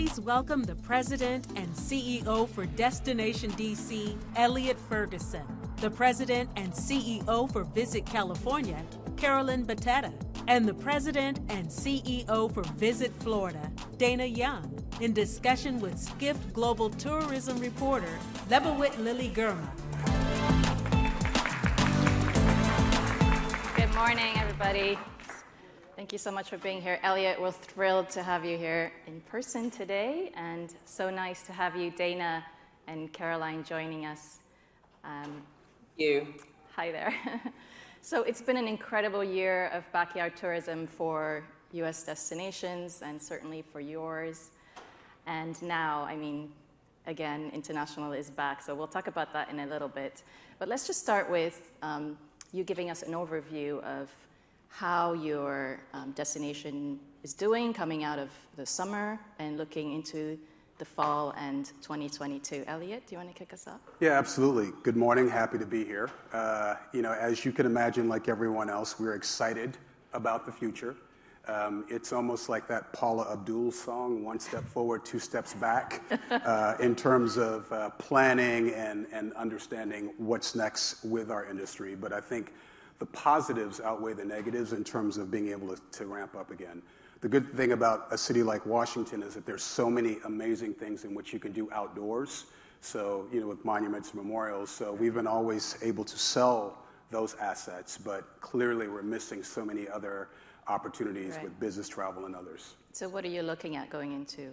Please welcome the President and CEO for Destination DC, Elliot Ferguson, the President and CEO for Visit California, Carolyn Batetta, and the President and CEO for Visit Florida, Dana Young, in discussion with Skift Global Tourism reporter, Lebawit Lily Gurma. Good morning, everybody. Thank you so much for being here. Elliot, we're thrilled to have you here in person today, and so nice to have you, Dana and Caroline, joining us. Thank you. Hi there. So it's been an incredible year of backyard tourism for U.S. destinations and certainly for yours. And now, again, international is back, so we'll talk about that in a little bit. But let's just start with you giving us an overview of how your destination is doing coming out of the summer and looking into the fall and 2022. Elliot, do you want to kick us off? Yeah, absolutely. Good morning. Happy to be here. As you can imagine, like everyone else, we're excited about the future. It's almost like that Paula Abdul song, one step forward, two steps back, in terms of planning and understanding what's next with our industry. But I think the positives outweigh the negatives in terms of being able to ramp up again. The good thing about a city like Washington is that there's so many amazing things in which you can do outdoors. So, with monuments and memorials. So we've been always able to sell those assets, but clearly we're missing so many other opportunities with business travel and others. So what are you looking at going into,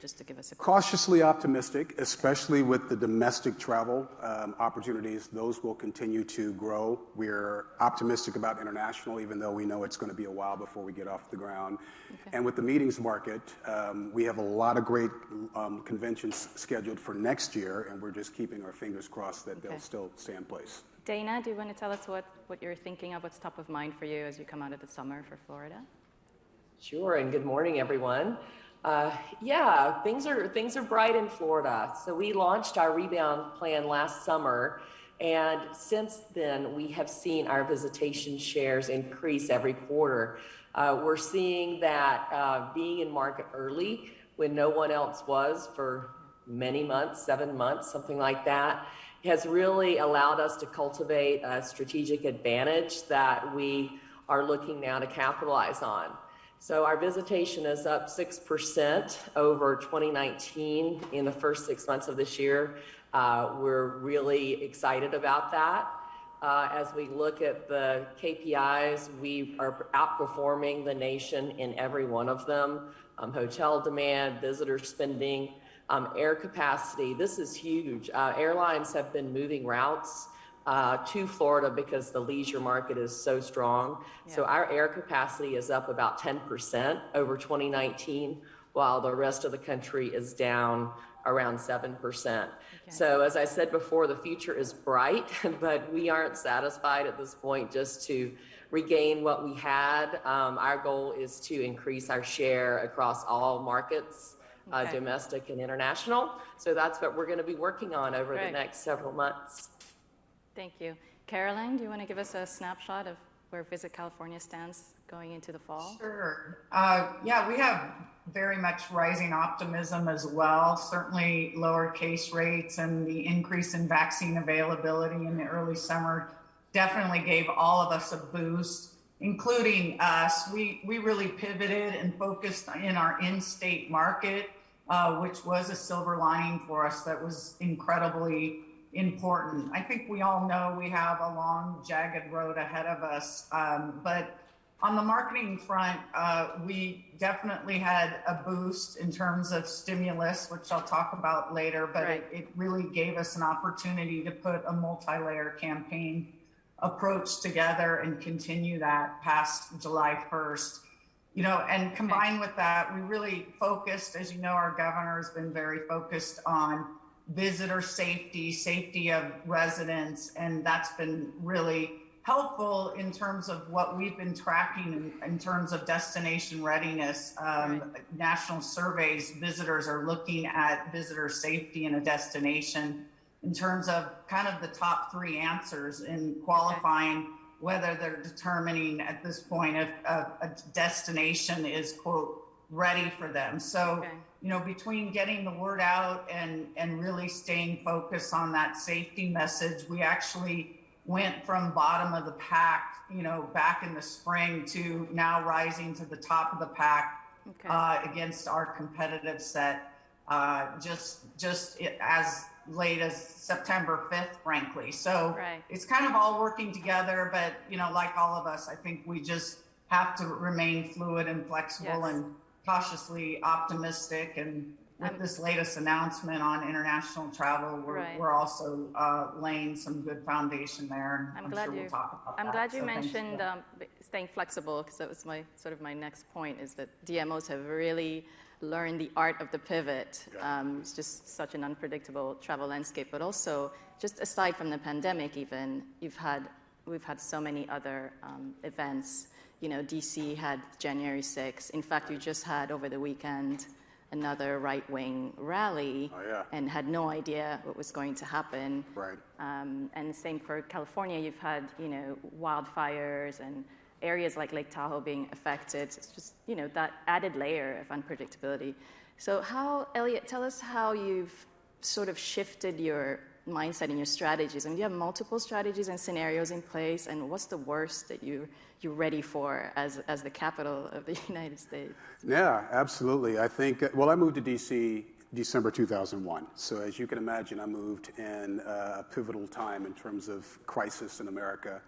just to give us a cautiously optimistic, especially with the domestic travel opportunities. Those will continue to grow. We're optimistic about international, even though we know it's going to be a while before we get off the ground. Okay. And with the meetings market, we have a lot of great conventions scheduled for next year, and we're just keeping our fingers crossed that they'll still stay in place. Dana, do you want to tell us what you're thinking of, what's top of mind for you as you come out of the summer for Florida? Sure, and good morning, everyone. Things are bright in Florida. So we launched our Rebound plan last summer, and since then we have seen our visitation shares increase every quarter. We're seeing that being in market early when no one else was for many months, 7 months, something like that, has really allowed us to cultivate a strategic advantage that we are looking now to capitalize on. So our visitation is up 6% over 2019 in the first 6 months of this year. We're really excited about that. As we look at the KPIs, we are outperforming the nation in every one of them. Hotel demand, visitor spending, air capacity. This is huge. Airlines have been moving routes to Florida because the leisure market is so strong. Yeah. So our air capacity is up about 10% over 2019, while the rest of the country is down around 7%. Okay. So as I said before, the future is bright, but we aren't satisfied at this point just to regain what we had. Our goal is to increase our share across all markets, domestic and international. So that's what we're going to be working on over the next several months. Thank you. Caroline, do you want to give us a snapshot of where Visit California stands going into the fall? Sure. We have very much rising optimism as well. Certainly lower case rates and the increase in vaccine availability in the early summer definitely gave all of us a boost, including us. We really pivoted and focused in our in-state market, which was a silver lining for us that was incredibly important. I think we all know we have a long, jagged road ahead of us, but on the marketing front, we definitely had a boost in terms of stimulus, which I'll talk about later, but it really gave us an opportunity to put a multi-layer campaign approach together and continue that past July 1st. And combined with that, we really focused, as you know, our governor has been very focused on visitor safety of residents, and that's been really helpful in terms of what we've been tracking in terms of destination readiness. National surveys, visitors are looking at visitor safety in a destination in terms of kind of the top 3 answers in qualifying whether they're determining at this point if a destination is, quote, ready for them. So, Okay. you know, between getting the word out and really staying focused on that safety message, we actually went from bottom of the pack, you know, back in the spring to now rising to the top of the pack against our competitive set, just as late as September 5th, frankly. So it's kind of all working together, but, you know, like all of us, I think we just have to remain fluid and flexible and cautiously optimistic. And with this latest announcement on international travel, we're also laying some good foundation there. And I'm sure we'll talk about that. I'm glad you mentioned staying flexible, because that was my next point, is that DMOs have really learned the art of the pivot. It's just such an unpredictable travel landscape, but also just aside from the pandemic, even we've had so many other events. You know, DC had January 6th. In fact, you just had over the weekend another right-wing rally and had no idea what was going to happen. Right. And same for California. You've had, you know, wildfires and areas like Lake Tahoe being affected. It's just, you know, that added layer of unpredictability. So Elliot, tell us how you've sort of shifted your mindset and your strategies. I mean, do you have multiple strategies and scenarios in place? And what's the worst that you're ready for as the capital of the United States? Yeah, absolutely. I think, well, I moved to DC December 2001. So as you can imagine, I moved in a pivotal time in terms of crisis in America.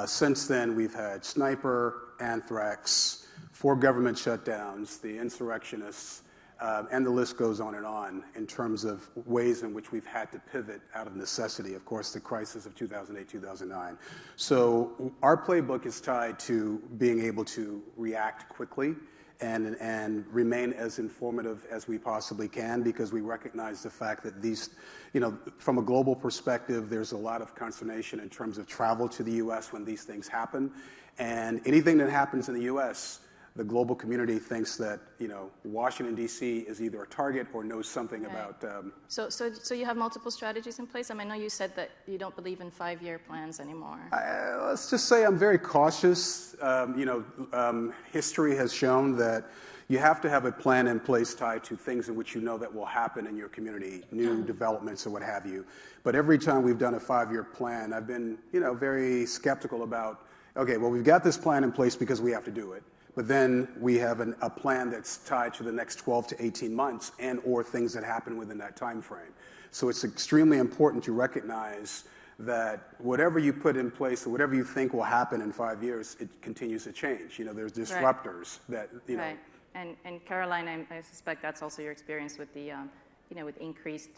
Since then, we've had sniper, anthrax, 4 government shutdowns, the insurrectionists, and the list goes on in terms of ways in which we've had to pivot out of necessity. Of course, the crisis of 2008, 2009. So our playbook is tied to being able to react quickly and remain as informative as we possibly can, because we recognize the fact that these, you know, from a global perspective, there's a lot of consternation in terms of travel to the U.S. when these things happen. And anything that happens in the U.S., the global community thinks that, you know, Washington, D.C. is either a target or knows something about... So you have multiple strategies in place? I mean, I know you said that you don't believe in 5-year plans anymore. Let's just say I'm very cautious. History has shown that you have to have a plan in place tied to things in which you know that will happen in your community, new developments or what have you. But every time we've done a 5-year plan, I've been, you know, very skeptical about, okay, well, we've got this plan in place because we have to do it. But then we have a plan that's tied to the next 12 to 18 months and or things that happen within that time frame. So it's extremely important to recognize that whatever you put in place or whatever you think will happen in 5 years, it continues to change. You know, there's disruptors that, you know. And Caroline, I suspect that's also your experience with the, you know, with increased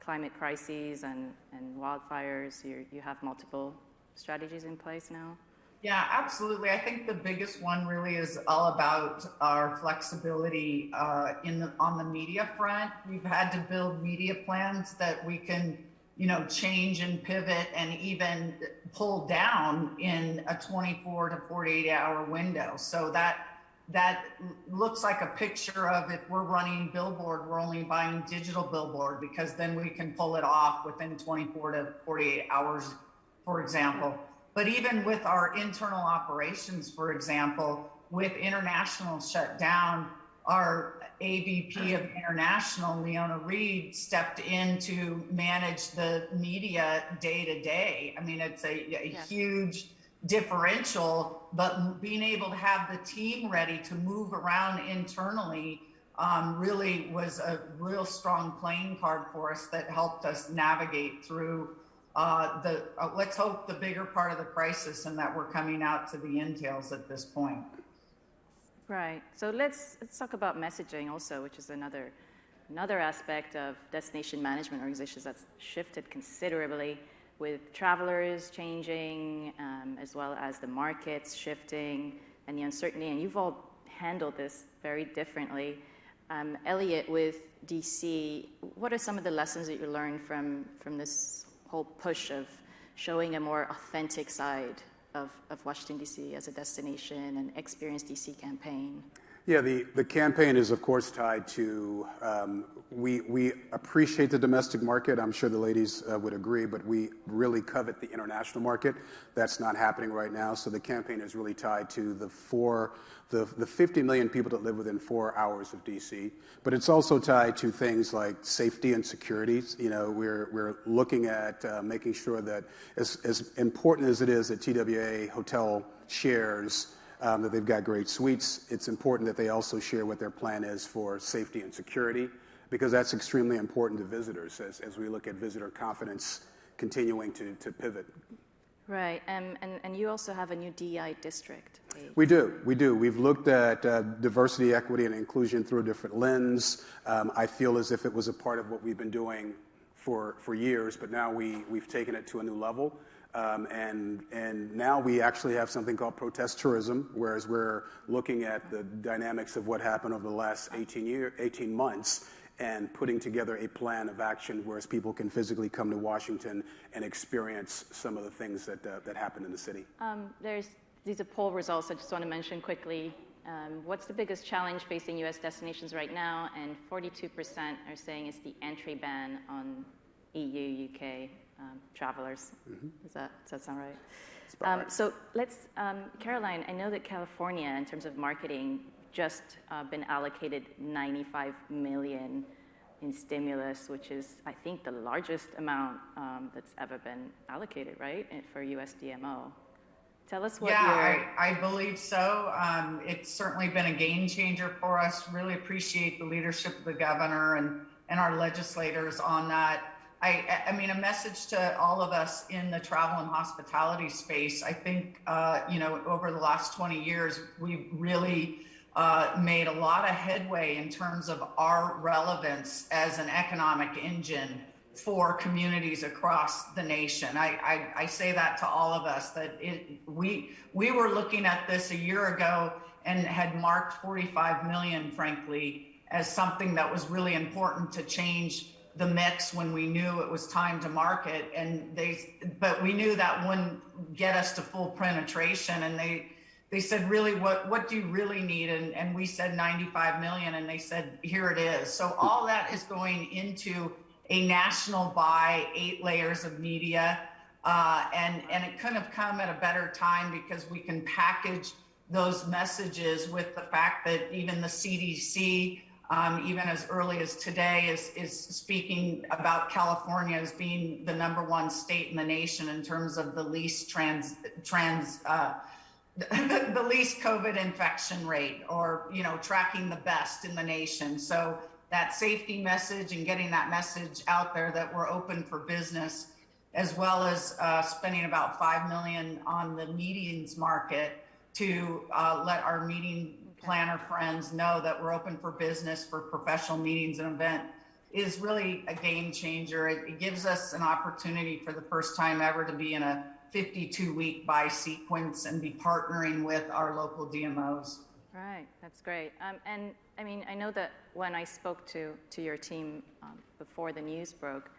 climate crises and wildfires. You have multiple strategies in place now? Yeah, absolutely. I think the biggest one really is all about our flexibility on the media front. We've had to build media plans that we can, you know, change and pivot and even pull down in a 24 to 48 hour window. So that looks like a picture of, if we're running billboard, we're only buying digital billboard, because then we can pull it off within 24 to 48 hours, for example. But even with our internal operations, for example, with international shut down, our AVP of international, Leona Reed, stepped in to manage the media day to day. I mean, it's a huge differential, but being able to have the team ready to move around internally really was a real strong playing card for us that helped us navigate through let's hope the bigger part of the crisis, and that we're coming out to the entails at this point. Right. So let's talk about messaging also, which is another aspect of destination management organizations that's shifted considerably, with travelers changing, as well as the markets shifting and the uncertainty. And you've all handled this very differently. Elliot, with DC, what are some of the lessons that you learned from this whole push of showing a more authentic side of Washington, D.C. as a destination and Experience DC campaign? Yeah, the campaign is, of course, tied to, we appreciate the domestic market. I'm sure the ladies would agree, but we really covet the international market. That's not happening right now. So the campaign is really tied to the 50 million people that live within 4 hours of DC. But it's also tied to things like safety and security. You know, we're looking at making sure that as important as it is that TWA Hotel shares that they've got great suites, it's important that they also share what their plan is for safety and security, because that's extremely important to visitors as we look at visitor confidence continuing to pivot. Right, and you also have a new DEI district. We do. We've looked at diversity, equity, and inclusion through a different lens. I feel as if it was a part of what we've been doing for years, but now we've taken it to a new level. And now we actually have something called protest tourism, whereas we're looking at the dynamics of what happened over the last 18 months and putting together a plan of action whereas people can physically come to Washington and experience some of the things that happened in the city. These are poll results I just want to mention quickly. What's the biggest challenge facing U.S. destinations right now? And 42% are saying it's the entry ban on EU, UK travelers. Mm-hmm. Does that sound right? Right. So let's, Caroline, I know that California, in terms of marketing, just been allocated $95 million in stimulus, which is, I think, the largest amount that's ever been allocated, right, for US DMO. Tell us what I believe so. It's certainly been a game changer for us. Really appreciate the leadership of the governor and our legislators on that. I mean, a message to all of us in the travel and hospitality space. I think, over the last 20 years, we've really made a lot of headway in terms of our relevance as an economic engine for communities across the nation. I say that to all of us, that we were looking at this a year ago and had marked 45 million, frankly, as something that was really important to change the mix when we knew it was time to market. But we knew that wouldn't get us to full penetration. And they said, really, what do you really need? And we said 95 million, and they said, here it is. So all that is going into a national buy, 8 layers of media. And it couldn't have come at a better time because we can package those messages with the fact that even the CDC, even as early as today, is speaking about California as being the #1 state in the nation in terms of the least the least COVID infection rate, or tracking the best in the nation. So that safety message and getting that message out there that we're open for business, as well as spending about $5 million on the meetings market to let our meeting planner friends know that we're open for business for professional meetings and event, is really a game changer. It gives us an opportunity for the first time ever to be in a 52-week buy sequence and be partnering with our local DMOs. Right, that's great. And I mean, I know that when I spoke to your team before the news broke,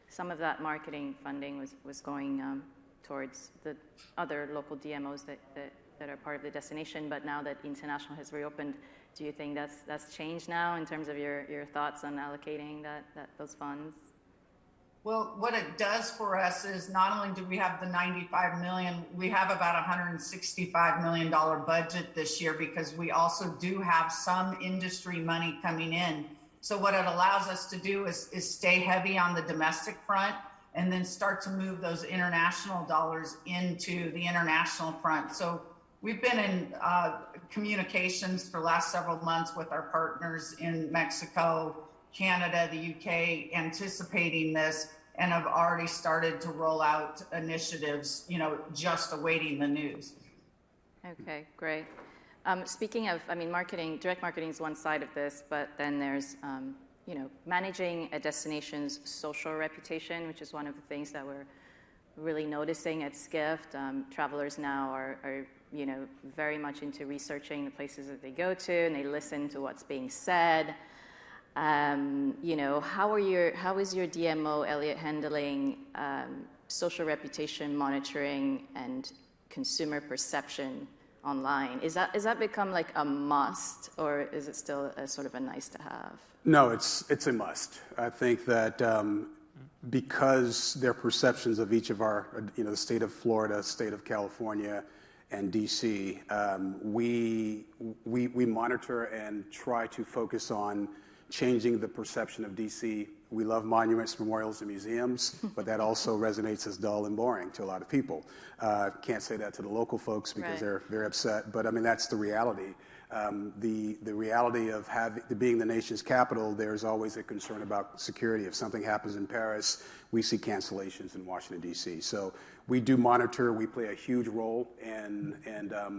some of that marketing funding was going towards the other local DMOs that are part of the destination. But now that international has reopened, do you think that's changed now in terms of your thoughts on allocating those funds? Well, what it does for us is not only do we have the 95 million, we have about $165 million budget this year, because we also do have some industry money coming in. So what it allows us to do is stay heavy on the domestic front and then start to move those international dollars into the international front. So we've been in communications for the last several months with our partners in Mexico, Canada, the UK, anticipating this, and have already started to roll out initiatives, just awaiting the news. Okay, great. Speaking of, marketing, direct marketing is one side of this, but then there's, managing a destination's social reputation, which is one of the things that we're really noticing at Skift. Travelers now are very much into researching the places that they go to, and they listen to what's being said. How is your DMO, Elliot, handling social reputation monitoring and consumer perception online. Is that become like a must, or is it still a sort of a nice to have? No, it's a must. I think that because their perceptions of each of our, the state of Florida, state of California, and DC, we monitor and try to focus on changing the perception of DC. We love monuments, memorials, and museums, but that also resonates as dull and boring to a lot of people. Can't say that to the local folks because they're very upset, but I mean, that's the reality. The reality of being the nation's capital, there's always a concern about security. If something happens in Paris, we see cancellations in Washington, D.C. So we do monitor. We play a huge role in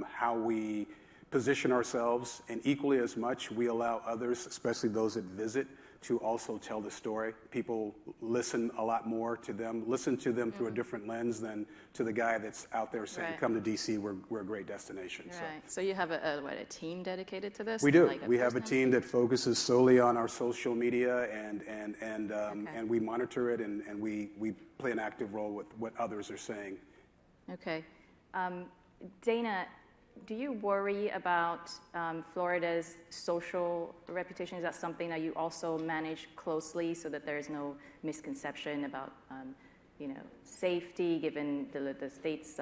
how we position ourselves, and equally as much, we allow others, especially those that visit, to also tell the story. People listen a lot more to them, listen to them through a different lens than to the guy that's out there saying, come to DC, we're a great destination. Right. So you have a team dedicated to this? We do. We have a team that focuses solely on our social media, and we monitor it, and we play an active role with what others are saying. Okay. Dana, do you worry about Florida's social reputation? Is that something that you also manage closely so that there's no misconception about, safety, given the state's,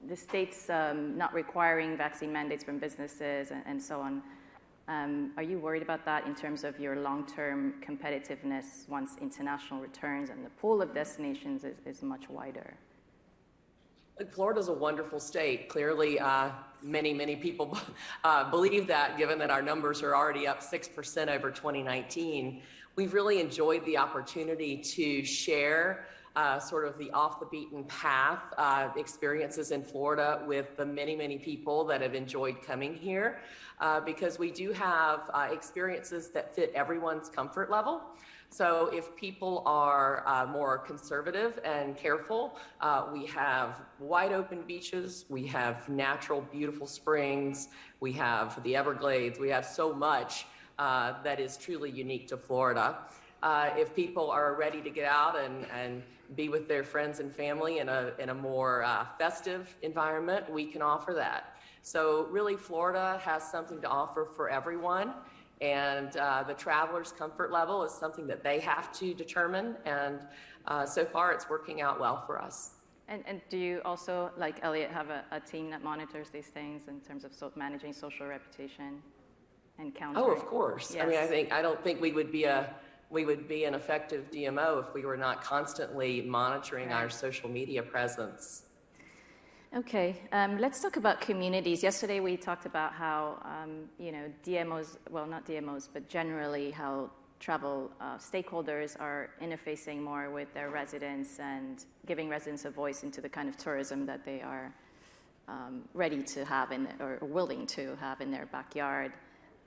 the state's not requiring vaccine mandates from businesses and so on? Are you worried about that in terms of your long-term competitiveness once international returns and the pool of destinations is much wider? Florida's a wonderful state. Clearly, many people believe that, given that our numbers are already up 6% over 2019. We've really enjoyed the opportunity to share sort of the off the beaten path experiences in Florida with the many people that have enjoyed coming here, because we do have experiences that fit everyone's comfort level. So if people are more conservative and careful, we have wide open beaches, we have natural, beautiful springs, we have the Everglades, we have so much that is truly unique to Florida. If people are ready to get out and be with their friends and family in a more festive environment, we can offer that. So really, Florida has something to offer for everyone. And the traveler's comfort level is something that they have to determine. And so far, it's working out well for us. And do you also, like Elliot, have a team that monitors these things in terms of managing social reputation and countering? Oh, of course. Yes. I mean, I don't think we would be an effective DMO if we were not constantly monitoring our social media presence. Okay, let's talk about communities. Yesterday we talked about how, DMOs, well, not DMOs, but generally how travel stakeholders are interfacing more with their residents and giving residents a voice into the kind of tourism that they are ready to have or willing to have in their backyard.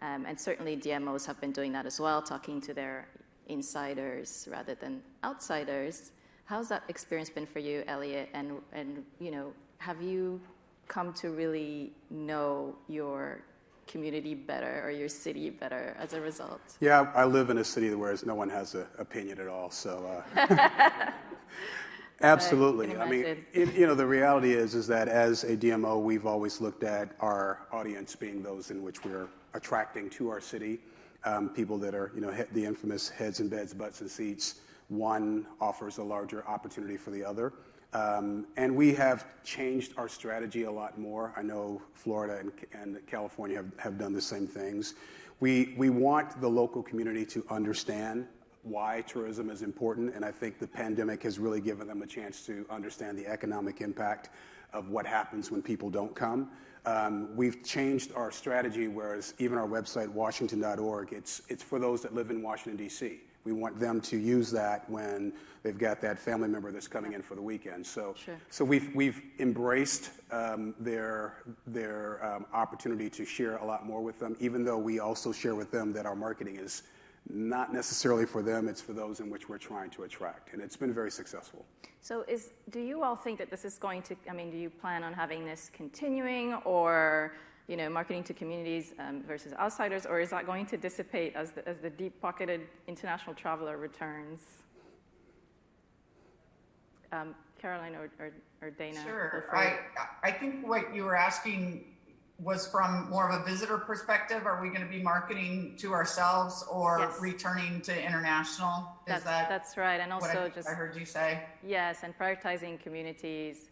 And certainly DMOs have been doing that as well, talking to their insiders rather than outsiders. How's that experience been for you, Elliot? And have you come to really know your community better or your city better as a result? Yeah, I live in a city where no one has an opinion at all, so absolutely. I mean, the reality is that as a DMO, we've always looked at our audience being those in which we're attracting to our city, people that are, the infamous heads and beds, butts and seats. One offers a larger opportunity for the other. And we have changed our strategy a lot more. I know Florida and California have done the same things. We want the local community to understand why tourism is important, and I think the pandemic has really given them a chance to understand the economic impact of what happens when people don't come. We've changed our strategy, whereas even our website, washington.org, it's for those that live in Washington, D.C. We want them to use that when they've got that family member that's coming in for the weekend. So we've embraced their opportunity to share a lot more with them, even though we also share with them that our marketing is not necessarily for them, it's for those in which we're trying to attract. And it's been very successful. So do you all think that this is going to, do you plan on having this continuing, or marketing to communities versus outsiders, or is that going to dissipate as the deep-pocketed international traveler returns? Caroline or Dana. Sure. I think what you were asking was from more of a visitor perspective. Are we going to be marketing to ourselves or Yes. returning to international? That's right. And also what I heard you say? Yes, and prioritizing communities,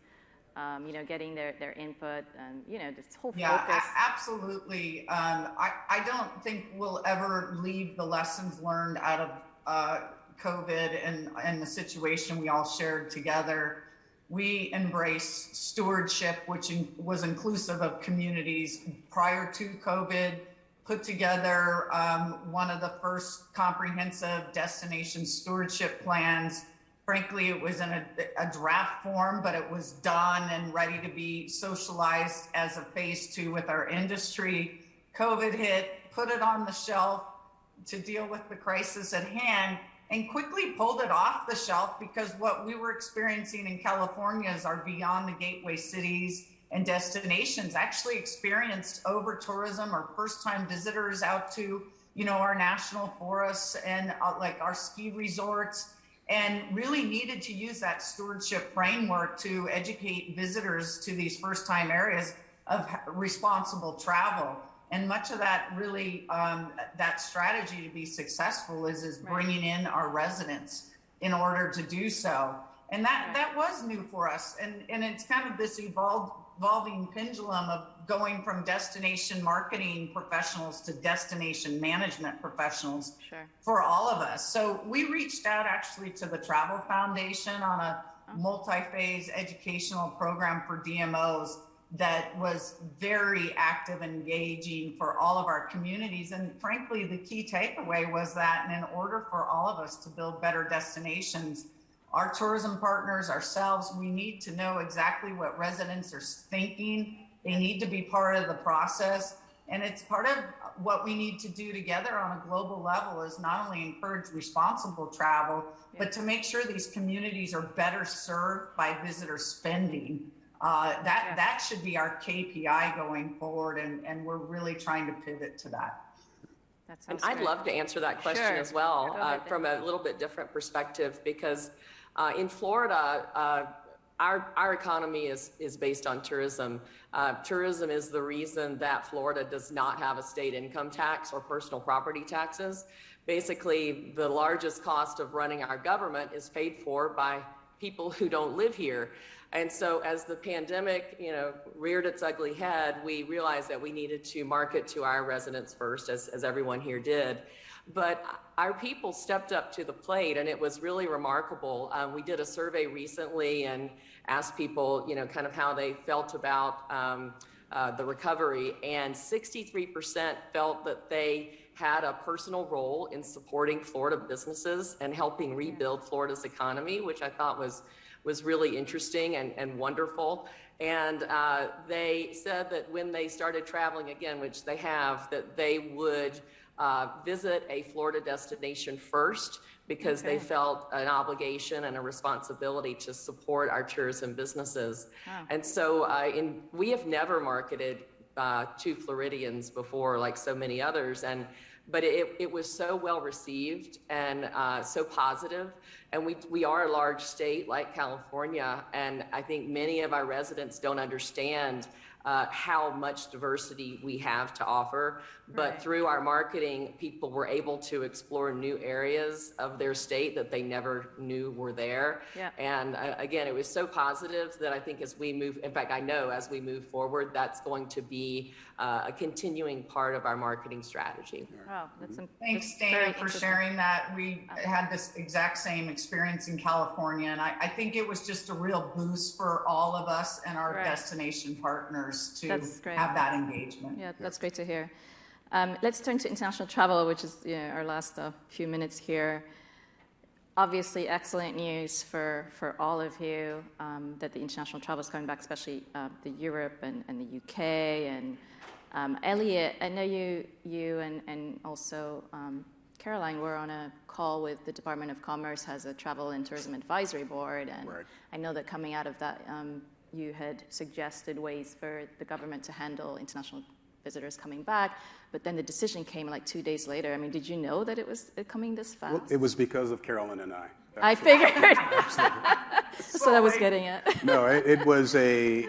getting their input and, this whole focus. Absolutely. I don't think we'll ever leave the lessons learned out of COVID and the situation we all shared together. We embrace stewardship, which was inclusive of communities prior to COVID, put together one of the first comprehensive destination stewardship plans. Frankly, it was in a draft form, but it was done and ready to be socialized as a phase 2 with our industry. COVID hit, put it on the shelf to deal with the crisis at hand, and quickly pulled it off the shelf because what we were experiencing in California is our beyond the gateway cities and destinations actually experienced over tourism or first time visitors out to, our national forests and like our ski resorts, and really needed to use that stewardship framework to educate visitors to these first time areas of responsible travel. And much of that really, that strategy to be successful is bringing in our residents in order to do so. And that was new for us. And it's kind of this evolving pendulum of going from destination marketing professionals to destination management professionals for all of us. So we reached out actually to the Travel Foundation on a multi-phase educational program for DMOs that was very active and engaging for all of our communities. And frankly, the key takeaway was that in order for all of us to build better destinations, our tourism partners, ourselves, we need to know exactly what residents are thinking. They need to be part of the process. And it's part of what we need to do together on a global level is not only encourage responsible travel, but to make sure these communities are better served by visitor spending. That should be our KPI going forward, and we're really trying to pivot to that. And I'd love to answer that question as well from a little bit different perspective, because in Florida, our economy is based on tourism. Tourism is the reason that Florida does not have a state income tax or personal property taxes. Basically, the largest cost of running our government is paid for by people who don't live here. And so as the pandemic, reared its ugly head, we realized that we needed to market to our residents first, as everyone here did. But our people stepped up to the plate, and it was really remarkable. We did a survey recently and asked people, kind of how they felt about the recovery, and 63% felt that they had a personal role in supporting Florida businesses and helping rebuild Florida's economy, which I thought was really interesting and wonderful. And they said that when they started traveling again, which they have, that they would visit a Florida destination first because they felt an obligation and a responsibility to support our tourism businesses. And so we have never marketed to Floridians before, like so many others, but it was so well received and so positive. And we are a large state like California, and I think many of our residents don't understand how much diversity we have to offer. But through our marketing, people were able to explore new areas of their state that they never knew were there. And again, it was so positive that I think as we move, in fact, I know as we move forward, that's going to be a continuing part of our marketing strategy. Wow, Thanks, Dana, for sharing that. We had this exact same experience in California, and I think it was just a real boost for all of us and our destination partners to have that engagement. Yeah, that's great to hear. Let's turn to international travel, which is our last few minutes here. Obviously, excellent news for all of you that the international travel is coming back, especially the Europe and the UK. And Elliot, I know you and also Caroline were on a call with the Department of Commerce, has a travel and tourism advisory board, and I know that coming out of that, you had suggested ways for the government to handle international visitors coming back, but then the decision came like 2 days later. I mean, did you know that it was coming this fast? Well, it was because of Carolyn and I. I figured. That's what I was getting at. No, it was the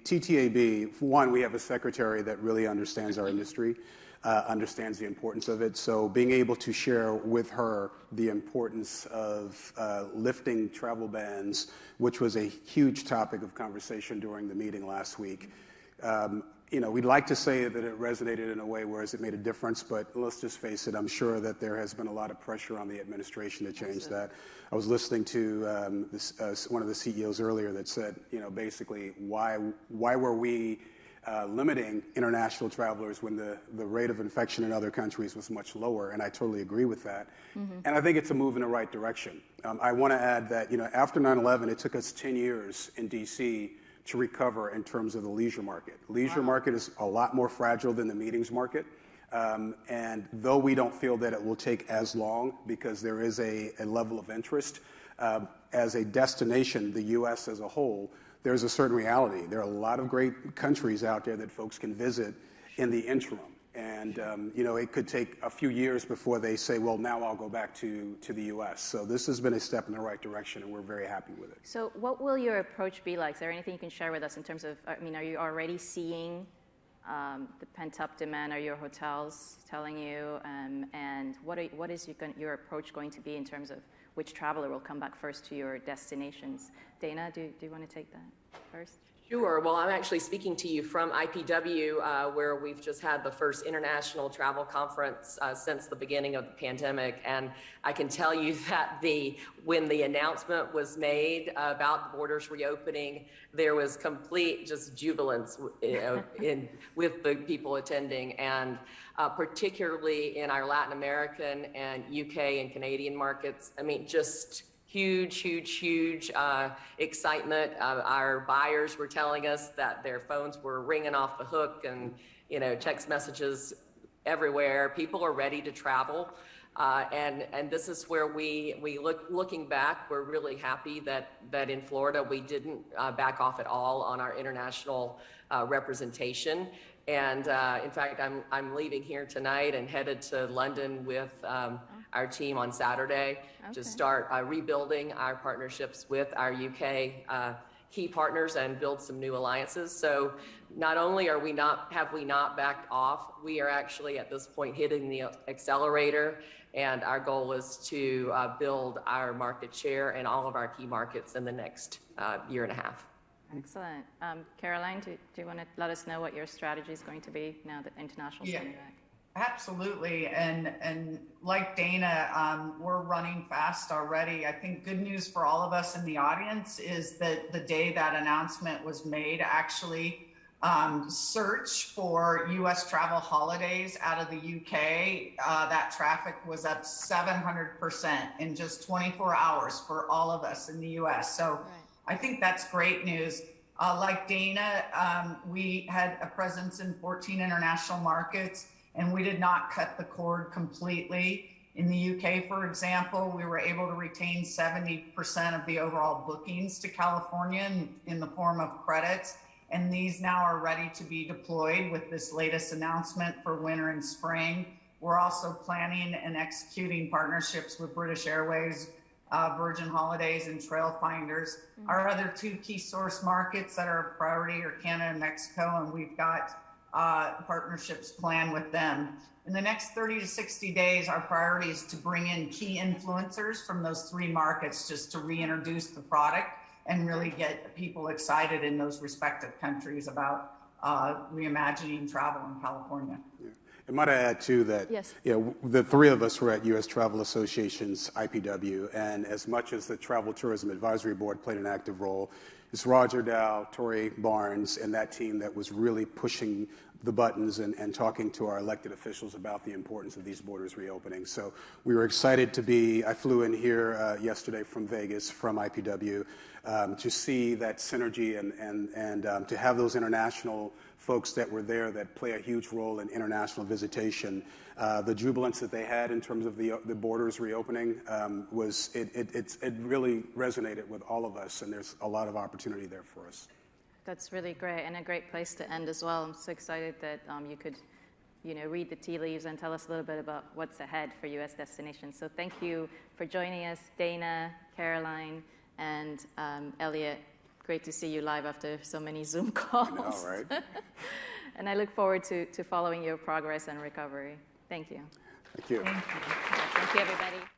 TTAB, for one, we have a secretary that really understands our industry, understands the importance of it. So being able to share with her the importance of lifting travel bans, which was a huge topic of conversation during the meeting last week. We'd like to say that it resonated in a way where it made a difference, but let's just face it, I'm sure that there has been a lot of pressure on the administration to change that. I was listening to one of the CEOs earlier that said, basically, why were we limiting international travelers when the rate of infection in other countries was much lower? And I totally agree with that. Mm-hmm. And I think it's a move in the right direction. I want to add that, after 9/11, it took us 10 years in DC to recover in terms of the leisure market. Leisure market is a lot more fragile than the meetings market. And though we don't feel that it will take as long because there is a level of interest, as a destination, the U.S. as a whole, there's a certain reality. There are a lot of great countries out there that folks can visit in the interim. And, it could take a few years before they say, well, now I'll go back to the U.S. So this has been a step in the right direction, and we're very happy with it. So what will your approach be like? Is there anything you can share with us in terms of, are you already seeing the pent-up demand? Are your hotels telling you? And what is your approach going to be in terms of which traveler will come back first to your destinations? Dana, do you want to take that first? Sure. Well, I'm actually speaking to you from IPW, where we've just had the first international travel conference since the beginning of the pandemic. And I can tell you that when the announcement was made about the borders reopening, there was complete just jubilance with the people attending. And particularly in our Latin American and UK and Canadian markets, just huge excitement. Our buyers were telling us that their phones were ringing off the hook, and text messages everywhere. People are ready to travel, and this is where we looking back, we're really happy that in Florida we didn't back off at all on our international representation. And in fact, I'm leaving here tonight and headed to London with our team on Saturday to start rebuilding our partnerships with our UK key partners and build some new alliances. So not only have we not backed off, we are actually at this point hitting the accelerator, and our goal is to build our market share in all of our key markets in the next year and a half. Excellent. Caroline, do you want to let us know what your strategy is going to be now that international's coming back? Absolutely. And like Dana, we're running fast already. I think good news for all of us in the audience is that the day that announcement was made, actually search for U.S. travel holidays out of the UK, that traffic was up 700% in just 24 hours for all of us in the U.S. So I think that's great news. Like Dana, we had a presence in 14 international markets, and we did not cut the cord completely. In the UK, for example, we were able to retain 70% of the overall bookings to California in the form of credits. And these now are ready to be deployed with this latest announcement for winter and spring. We're also planning and executing partnerships with British Airways, Virgin Holidays, and Trailfinders. Mm-hmm. Our other two key source markets that are a priority are Canada and Mexico, and we've got partnerships planned with them. In the next 30 to 60 days, our priority is to bring in key influencers from those three markets just to reintroduce the product and really get people excited in those respective countries about reimagining travel in California. Yeah. I might add too that the three of us were at U.S. Travel Association's IPW, and as much as the Travel Tourism Advisory Board played an active role, it's Roger Dow, Tori Barnes, and that team that was really pushing the buttons and talking to our elected officials about the importance of these borders reopening. So we were excited to be, I flew in here yesterday from Vegas, from IPW, to see that synergy and to have those international folks that were there that play a huge role in international visitation. The jubilance that they had in terms of the borders reopening it really resonated with all of us, and there's a lot of opportunity there for us. That's really great, and a great place to end as well. I'm so excited that you could read the tea leaves and tell us a little bit about what's ahead for U.S. destinations. So thank you for joining us, Dana, Caroline, and Elliot. Great to see you live after so many Zoom calls. I know, right? And I look forward to following your progress and recovery. Thank you. Thank you. Thank you. Thank you, everybody.